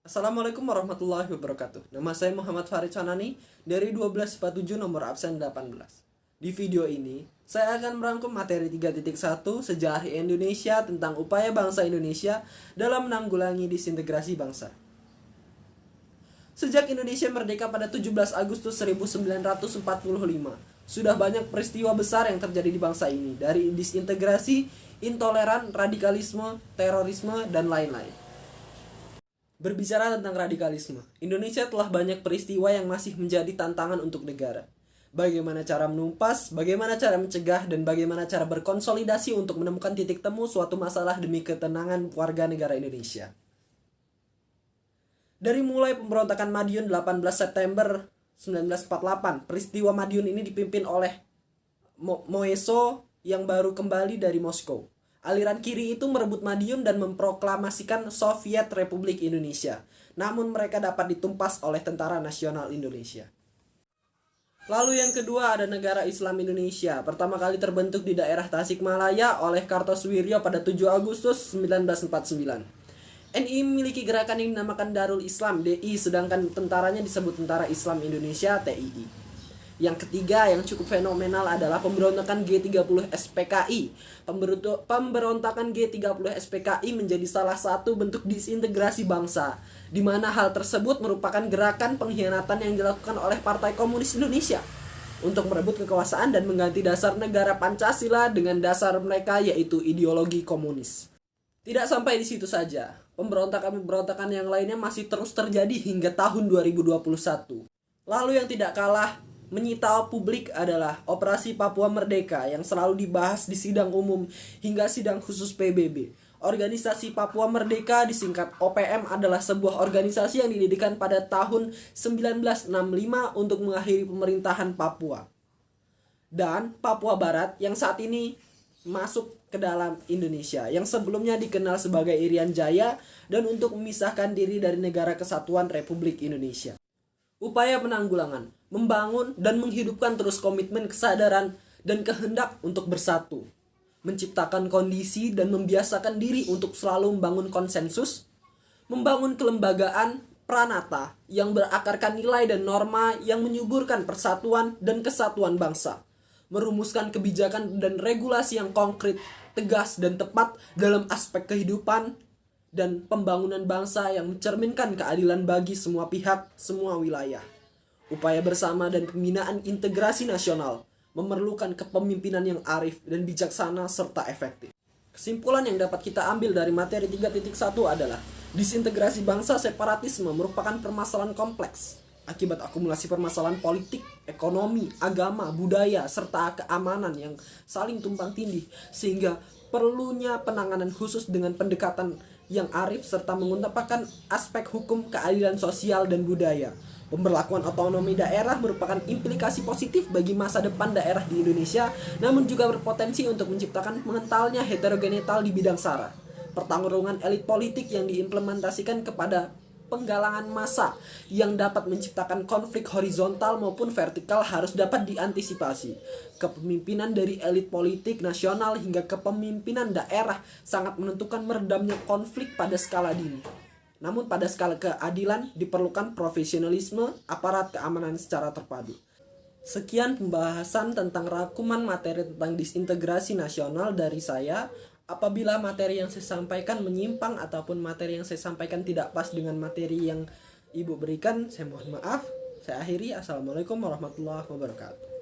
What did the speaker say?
Assalamualaikum warahmatullahi wabarakatuh. Nama saya Muhammad Farid Sanani dari 1247 nomor absen 18. Di video ini, saya akan merangkum materi 3.1 Sejarah Indonesia tentang upaya bangsa Indonesia dalam menanggulangi disintegrasi bangsa. Sejak Indonesia merdeka pada 17 Agustus 1945, sudah banyak peristiwa besar yang terjadi di bangsa ini, dari disintegrasi, intoleran, radikalisme, terorisme, dan lain-lain. Berbicara tentang radikalisme, Indonesia telah banyak peristiwa yang masih menjadi tantangan untuk negara. Bagaimana cara menumpas, bagaimana cara mencegah, dan bagaimana cara berkonsolidasi untuk menemukan titik temu suatu masalah demi ketenangan warga negara Indonesia. Dari mulai pemberontakan Madiun 18 September 1948, peristiwa Madiun ini dipimpin oleh Moeso yang baru kembali dari Moskow. Aliran kiri itu merebut Madiun dan memproklamasikan Soviet Republik Indonesia. Namun mereka dapat ditumpas oleh Tentara Nasional Indonesia. Lalu yang kedua ada Negara Islam Indonesia. Pertama kali terbentuk di daerah Tasikmalaya oleh Kartosuwiryo pada 7 Agustus 1949. NI memiliki gerakan yang dinamakan Darul Islam DI, sedangkan tentaranya disebut Tentara Islam Indonesia TII. Yang ketiga yang cukup fenomenal adalah pemberontakan G30 SPKI. Pemberontakan G30 SPKI menjadi salah satu bentuk disintegrasi bangsa, di mana hal tersebut merupakan gerakan pengkhianatan yang dilakukan oleh Partai Komunis Indonesia untuk merebut kekuasaan dan mengganti dasar negara Pancasila dengan dasar mereka, yaitu ideologi komunis. Tidak sampai di situ saja, pemberontakan-pemberontakan yang lainnya masih terus terjadi hingga tahun 2021. Lalu yang tidak kalah menyita publik adalah Operasi Papua Merdeka yang selalu dibahas di sidang umum hingga sidang khusus PBB. Organisasi Papua Merdeka disingkat OPM adalah sebuah organisasi yang didirikan pada tahun 1965 untuk mengakhiri pemerintahan Papua dan Papua Barat yang saat ini masuk ke dalam Indonesia, yang sebelumnya dikenal sebagai Irian Jaya, dan untuk memisahkan diri dari Negara Kesatuan Republik Indonesia. Upaya penanggulangan, membangun dan menghidupkan terus komitmen, kesadaran, dan kehendak untuk bersatu. Menciptakan kondisi dan membiasakan diri untuk selalu membangun konsensus. Membangun kelembagaan pranata yang berakarkan nilai dan norma yang menyuburkan persatuan dan kesatuan bangsa. Merumuskan kebijakan dan regulasi yang konkret, tegas, dan tepat dalam aspek kehidupan dan pembangunan bangsa yang mencerminkan keadilan bagi semua pihak, semua wilayah. Upaya bersama dan pembinaan integrasi nasional memerlukan kepemimpinan yang arif dan bijaksana serta efektif. Kesimpulan yang dapat kita ambil dari materi 3.1 adalah disintegrasi bangsa separatisme merupakan permasalahan kompleks akibat akumulasi permasalahan politik, ekonomi, agama, budaya, serta keamanan yang saling tumpang tindih, sehingga perlunya penanganan khusus dengan pendekatan yang arif serta mengutamakan aspek hukum, keadilan sosial, dan budaya. Pemberlakuan otonomi daerah merupakan implikasi positif bagi masa depan daerah di Indonesia, namun juga berpotensi untuk menciptakan mengentalnya heterogenetal di bidang sara. Pertarungan elit politik yang diimplementasikan kepada penggalangan massa yang dapat menciptakan konflik horizontal maupun vertikal harus dapat diantisipasi. Kepemimpinan dari elit politik nasional hingga kepemimpinan daerah sangat menentukan meredamnya konflik pada skala dini. Namun pada skala keadilan diperlukan profesionalisme aparat keamanan secara terpadu. Sekian pembahasan tentang rangkuman materi tentang disintegrasi nasional dari saya. Apabila materi yang saya sampaikan menyimpang ataupun materi yang saya sampaikan tidak pas dengan materi yang Ibu berikan, saya mohon maaf. Saya akhiri. Assalamualaikum warahmatullahi wabarakatuh.